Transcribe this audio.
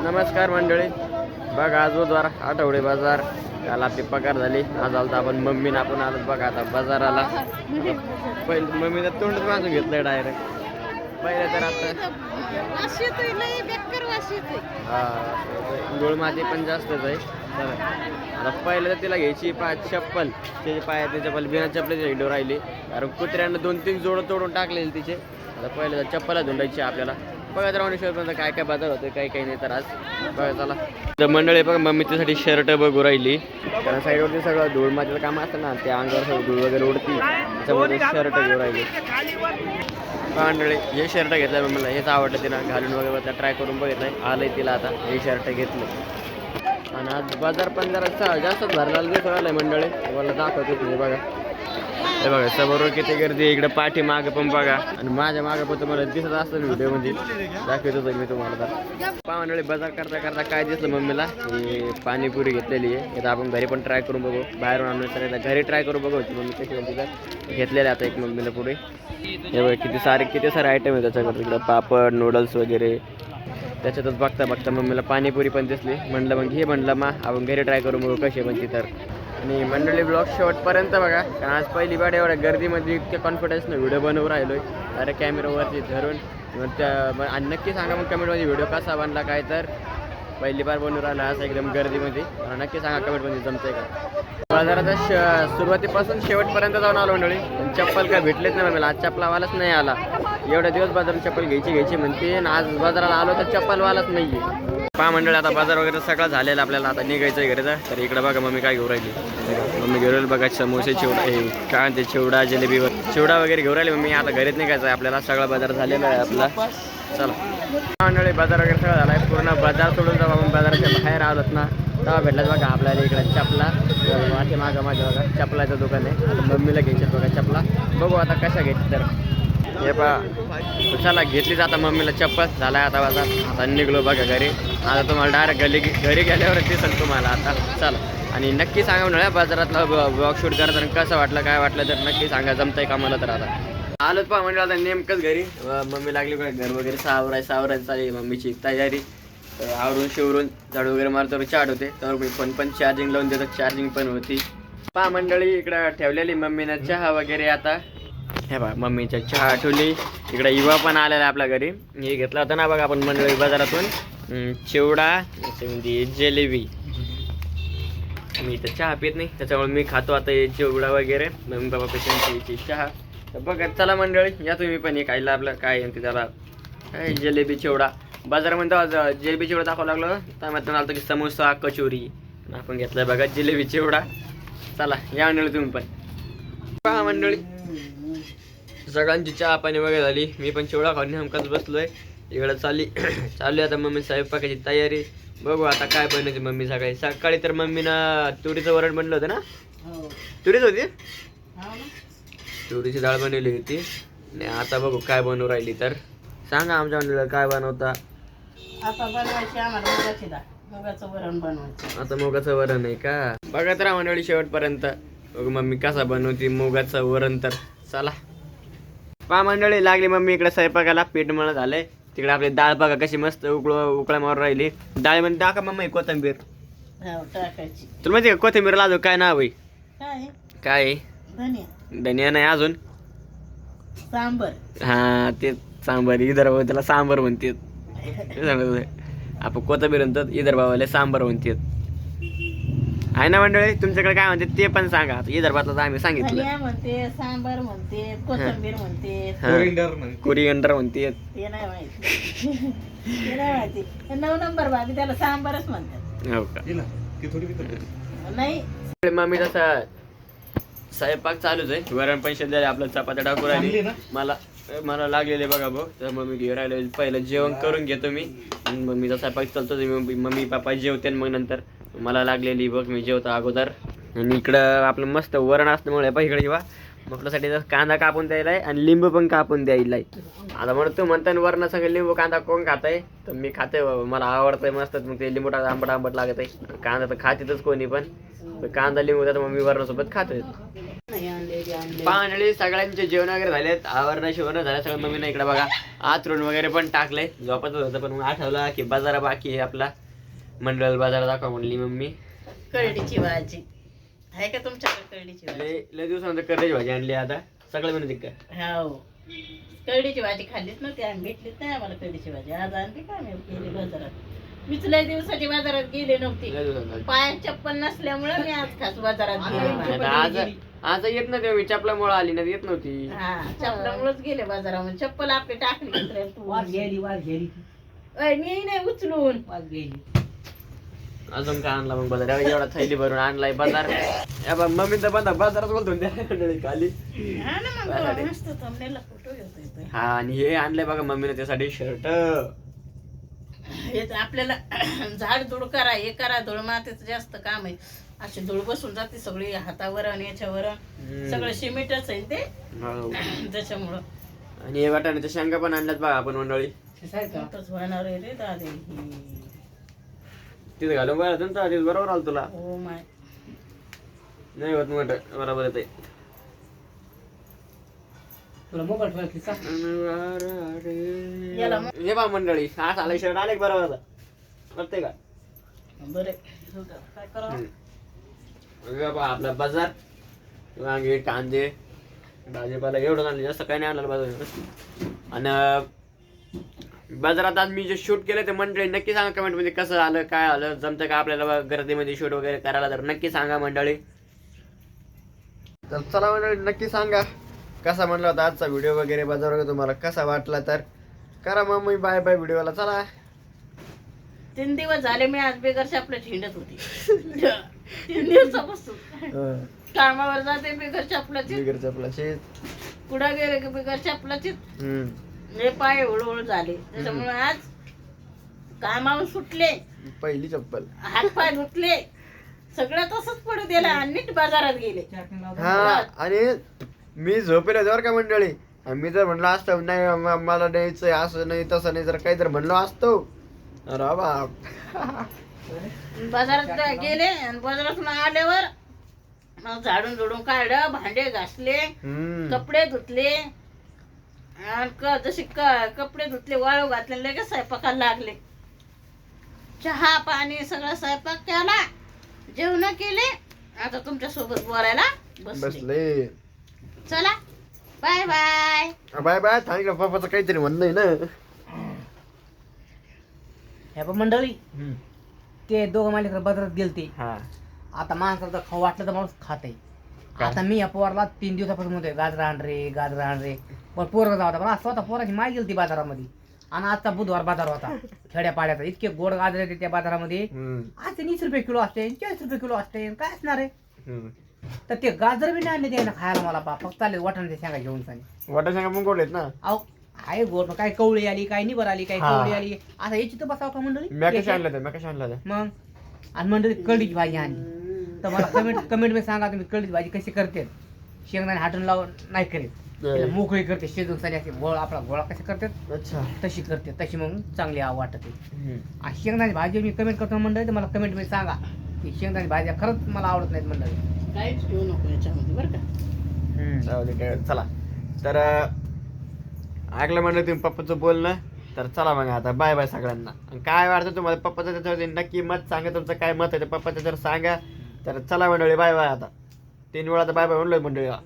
नमस्कार मंडळी, बघा आज बुधवार आठवडे बाजार. काल आपली पगार झाली, आज आलता आपण मम्मीने आपण आलो बघा आता बाजाराला. पहिले मम्मीनं तोंडच माझं घेतलं डायरेक्ट. पहिले तर आता गोळ माती पण जास्तच आहे. आता पहिले तर तिला घ्यायची चप्पल, त्याचे पायाची चप्पल बिना चप्पलची हिडो राहिली, कारण कुत्र्यानं 2-3 जोडं तोडून टाकलेली तिचे. आता पहिले तर चप्पला धुंडायची आपल्याला. बघा तर रावणेश्वरपर्यंत काय काय बाजार होते, काही काही नाही. तर आज बघा चला तर मंडळी बघा मम्मी त्यासाठी शर्ट बघू राहिली, कारण साईडवरती सगळं धूळ मातीचं काम असतं ना, ते अंगावर सगळं धूळ वगैरे उडती, त्याच्यामध्ये शर्ट घेऊ राहिली. मंडळी हे शर्ट घेतलं मला, हेच आवडलं तिला, घालून वगैरे ट्राय करून बघितलंय, आलंय तिला. आता हे शर्ट घेतलं आणि आज बाजार पण जरा जास्तच भरला दिसवायला मंडळी. मला दाखवतो तुम्ही बघा, हे बघा समोर किती गर्दी, इकडे पाठी मागं पण बघा, आणि माझ्या मागं पण तुम्हाला दिसत असतं व्हिडिओमध्ये, दाखवतो मी तुम्हाला. तर मंडळी बाजार करता करता काय दिसलं मम्मीला, ही पाणीपुरी घेतलेली आहे. आता आपण घरी पण ट्राय करून बघू, बाहेरून आणून तर घरी ट्राय करून बघू मम्मी कशी म्हणते. तर घेतलेले आता एक मम्मीला पुढे हे बघा किती सारे आयटम आहे त्याच्याकडे, इकडं पापड नूडल्स वगैरे. त्याच्यातच बघता बघता मम्मीला पाणीपुरी पण दिसली, म्हणलं मग हे म्हणलं आपण घरी ट्राय करून बघू कशी म्हणते. तर आणि मंडळी ब्लॉग शेवटपर्यंत बघा, कारण आज पहिली बार एवढ्या गर्दीमध्ये इतक्या कॉन्फिडन्सनं व्हिडिओ बनवून राहिलो आहे, अरे कॅमेरावरती धरून. आणि नक्की सांगा मग कमेंटमध्ये व्हिडिओ कसा बनला काय. तर पहिली बार बनवून राहिला असं एकदम गर्दीमध्ये, नक्की सांगा कमेंटमध्ये जमतंय का. बाजाराचा सुरुवातीपासून शेवटपर्यंत जाऊन आलो मंडळी, चप्पल काय भेटलेच नाही मला. आज चप्पलवालाच नाही आला. एवढ्या दिवस बाजारात चप्पल घ्यायची म्हणते, आणि आज बाजाराला आलो तर चप्पलवालाच नाही आहे. पहा मंडळी आता बाजार वगैरे सगळं झालेलं, आपल्याला आता निघायचं आहे घरी. तर इकडे बघा मम्मी काय घेऊन राहिली. मम्मी घेऊन राहिली बघा समोसे, चिवडा, हे काय म्हणते चिवडा, जिलेबी, चिवडा वगैरे घेऊन राहिली मम्मी. आता घरीच निघायचं आहे आपल्याला, सगळा बाजार झालेला आहे आपला. चला मंडळी बाजार वगैरे सगळं झाला आहे, पूर्ण बाजार सोडून जाऊ आपण बाजाराच्या बाहेर आलोत ना, तेव्हा भेटलाच बघा आपल्याला इकडे चपला. माझ्या मागं बघा चपलाचं दुकान आहे. आता मम्मीला घ्यायच्यात बघा चपला, बघू आता कशा घ्यायची. तर हे पहा चला घेतलीच आता मम्मीला चप्पल. झाला आता बाजार, आता निघलो बघा घरी. आता तुम्हाला डायरेक्ट घरी गेल्यावर दिसेल तुम्हाला आता. चला आणि नक्की सांगा म्हणूया बाजारातला ब्लॉग शूट करताना कसं वाटलं काय वाटलं, तर नक्की सांगा, जमतंय का मला. तर आता आलोच पहा म्हणजे आता नेमकंच घरी. मम्मी लागली बघा घर वगैरे सावरायची चालली मम्मीची तयारी. आवरून शिवरून झाडू वगैरे मारतो, चाट होते तर मी फोन पण चार्जिंग लावून देतो, चार्जिंग पण होती. पहा मंडळी इकडं ठेवलेली मम्मीनं चहा वगैरे. आता हे बघा मम्मीच्या चहा ठेवली. इकडे युवा पण आलेला आपल्या घरी. हे घेतला होता ना बघा आपण मंडळी बाजारातून, चिवडा म्हणजे जिलेबी. मी तर चहा पित नाही त्याच्यामुळे मी खातो आता हे चिवडा वगैरे. मम्मी बाबा पेशंटची चहा. तर बघा चला मंडळी या तुम्ही पण हे खायला. आपलं काय म्हणते त्याला, जिलेबी चिवडा. बाजारामध्ये जिलेबी चिवडा दाखवावं लागलं, त्यामध्ये आलं की समोसा कचोरी. आपण घेतलाय बघा जिलेबी चिवडा. चला या मंडळी तुम्ही पण पहा मंडळी. सगळ्यांची चहा पाणी वगैरे झाली, मी पण चिवडा खाऊन नेमकाच बसलोय. इकडं चालू आता मम्मी स्वयंपाकाची तयारी. बघू आता काय बनवायची मम्मी. सकाळी तर मम्मीनं तुरीचं वरण बनलं होतं ना, तुरीच होती, तुरीची डाळ बनवली होती. आणि आता बघू काय बनवू राहिली. तर सांगा आमच्या मंडळीला काय बनवता. आता बनवायची आम्हाला मुगाची डाळ, मुगाचं वरण बनवायचं. आता मुगाचं वरण आहे का. बघत राहा मंडळी शेवटपर्यंत, बघू मम्मी कसा बनवते मुगाचं वरण. तर चला पहा मंडळी लागली मम्मी इकडे स्वयंपाकाला. पीठ मळ झालंय. तिकडे आपली डाळ बघा कशी मस्त उकळा मारून राहिली. डाळीमध्ये टाका मम्मी कोथिंबीर टाकायची. तुला माहिती का कोथिंबीर लाजो काय नाव आहे, काय धनिया, धनिया नाही अजून सांबर. हा ते सांबर, इधर भाऊ त्याला सांबर म्हणतात. आपण कोथिंबीर म्हणतात, इधर भावाला सांबर म्हणतात. आहे ना मंडळी, तुमच्याकडे काय म्हणते ते पण सांगा. विदर्भातलं आम्ही सांगितलं. धनिया म्हणते, सांबर म्हणते, कोथिंबीर म्हणते, कोरिअंडर म्हणते. ते नाही माहिती. ते नाही माहिती. 9 नंबर बाबी त्याला सांबरच म्हणतात. हो का. नाही मम्मी तसा स्वयंपाक चालूच आहे. वरण पण शिजलेलं आपलं, चपात्या टाकू राहिली. मला लागलेले बघा भाऊ. तर मम्मी घेऊन राहिले. पहिलं जेवण करून घेतो मी, मम्मीचा स्वयंपाक चालतो. मम्मी पप्पा जेवते मग नंतर मला लागलेली बघ, मी जेवतो अगोदर. आणि इकडं आपलं मस्त वरण असल्यामुळे बघ इकडे जेव्हा म्हटल्यासाठी कांदा कापून द्यायला आहे आणि लिंबू पण कापून द्यायला आहे. आता म्हणून तू म्हणता वरण सगळं लिंबू कांदा कोण खात आहे, तर मी खाते, मला आवडतंय मस्त. मग ते लिंबू टाक आंबट लागत आहे. कांदा तर खातेतच कोणी पण, कांदा लिंबू त्यात मग मी वरणासोबत खातोय. पांढळी सगळ्यांचे जेवण वगैरे झालेत, आवरण शिवण झालं सगळं. मम्मीने इकडे बघा आतरून वगैरे पण टाकलंय. झोपत होतं पण मग आठवला की बाजारा बाकी आहे आपला. मंडळ बाजार दाखवा म्हणली मम्मी. करडीची भाजी आहे का तुमच्याकडे? करडीची भाजी लय दिवसानंतर करण्याची भाजी आणली आता. सगळं म्हणते काय हो, करडीची भाजी खाल्लीच नव्हती आम्ही, भेटलीच नाही आम्हाला करडीची भाजी. आज आणली का मी गेली बाजारात. मीच लय दिवसाची बाजारात गेले नव्हती, लय दिवसानंतर. पायात चप्पल नसल्यामुळे मी आज खास बाजारात गेले. आज आज येत नव्हती मी, चपलामुळे आली नाही, येत नव्हती. हा, चपलामुळेच गेले बाजारामध्ये. चप्पल आपली टाकली मी नाही उचलून. अजून काय आणला मग बाजार? एवढा थैली भरून आणलाय बाजार. मम्मी तर बंदा बाजारात बोलतो त्या खाली. हा ना, मग मस्त thumbnail ला फोटो येतोय. हा, आणि हे आणलंय बघा मम्मीने त्यासाठी शर्ट. हे तर आपल्याला झाड धूळ करा, हे करा, धूळ मातीचं जास्त काम आहे. अशी धूळ बसून जाते सगळी हातावर आणि याच्यावर. सगळं सिमेंटच आहे ते, त्याच्यामुळं. आणि हे वाटाण्याच्या शेंगा पण आणल्यात बघा आपण मंडळी. मोठंच होणार आहे रे दादे. तिथे घालून बघा तुमचा बरोबर आलं तुला. हो माय, नाही होत मोठ बरोबर येते. हे बा मंडळी हा आला शर्ट आले बरोबर वाटतंय का? बरे काय करावं. आपला बाजार, वांगे कांदे भाजीपाला एवढं आणलं, जास्त काही नाही आणलं बाजार. आणि बाजारात आज मी जे शूट केलं ते मंडळी नक्की सांगा कमेंट मध्ये कसं आलं, काय आलं, जमतं का आपल्याला गर्दीमध्ये शूट वगैरे करायला, तर नक्की सांगा मंडळी. तर चला मंडळी नक्की सांगा कसा म्हणला होता आजचा व्हिडिओ वगैरे बाजार वगैरे तुम्हाला कसा वाटला. तर करा मग मी बाय बाय व्हिडिओला. चला 3 दिवस झाले मी आज बेगर शापलाची हिंडत होती. 3 दिवसापासून कामावर जाते बेगर शापलाची, कुठं गेले की बेगर शापलाची. हे पाय हळूहळू झाले, त्याच्यामुळे आज कामावर सुटले, पहिली चप्पल हात पाय धुतले, सगळं तसंच पडू दिलं आणि नीट बाजारात गेले. हा, आणि मी झोपेला जर का मंडळी, मी जर म्हणलं असतं नाही मला न्यायचंय असं नाही तसं नाही, जर काही जर म्हणलं असतो अरे बाप. बाजारात गेले आणि बाजारातून आल्यावर मग झाडून झुडून काढलं, भांडे घासले, कपडे धुतले, आणि जसे कपडे धुतले वाळू घातले, लगेच स्वयंपाकाला लागले. चहा पाणी सगळं स्वयंपाक केला, जेवण केले, आता तुमच्या सोबत बोलायला बसले. चला बाय बाय. Bye bye. सांगितलं पप्पाचं काहीतरी म्हणणं आहे ना. ह्या पण मंडळी ते दोघं मालिक बाजारात गेलते. आता माणसाला खाऊ वाटलं तर माणूस खात आहे. आता मी या पोराला 3 दिवसापासून म्हणतोय गाजरा आण रे, पण पोरं जाऊ पण स्वतः पोराची माय गेलती बाजारामध्ये. आणि आजचा बुधवार बाजार होता खेड्यापाड्याचा. इतके गोड गाजर येते त्या बाजारामध्ये. आज 20 रुपये किलो असते, 40 रुपये किलो असते, काय असणार आहे. तर ते गाजर बी नाही आणले त्यानं खायला मला. फक्त आले वाटाणे शेंगा घेऊन सांगे. वाटा शेंगा पण गोड ना. अहो आहे गोड, काय कवळी आली, काय निबर आली, काय कवळी आली. आता याची तर बसावं का मंडळी. मग आणि मंडळी कढीची भाजी आणली. तर मला कमेंट मध्ये सांगा तुम्ही कढीची भाजी कशी करते. शेंगदाणे हाटून लावून नाही करीत, मोकळी करते शिजून सारी अशी गोळ आपला गोळा कशी करतात. अच्छा, तशी करते, तशी मग चांगली वाटते. आणि शेंगदाणे भाजी मी कमेंट करतो मंडळी, तर मला कमेंट मध्ये सांगा की शेंगदाणे भाज्या खरंच मला आवडत नाहीत मंडळी. काहीच घेऊ नको याच्यामध्ये बरं का. चला तर ऐकलं म्हणलं तुम्ही पप्पाचं बोलणं. तर चला मग आता बाय बाय सगळ्यांना. काय वाटतं तुम्हाला पप्पाचं त्याच्यावरती नक्की मत सांगा, तुमचं काय मत आहे ते पप्पाचं जर सांगा. तर चला मंडळी बाय बाय. आता 3 वेळा तर बाय बाय म्हणलोय मंडळीला.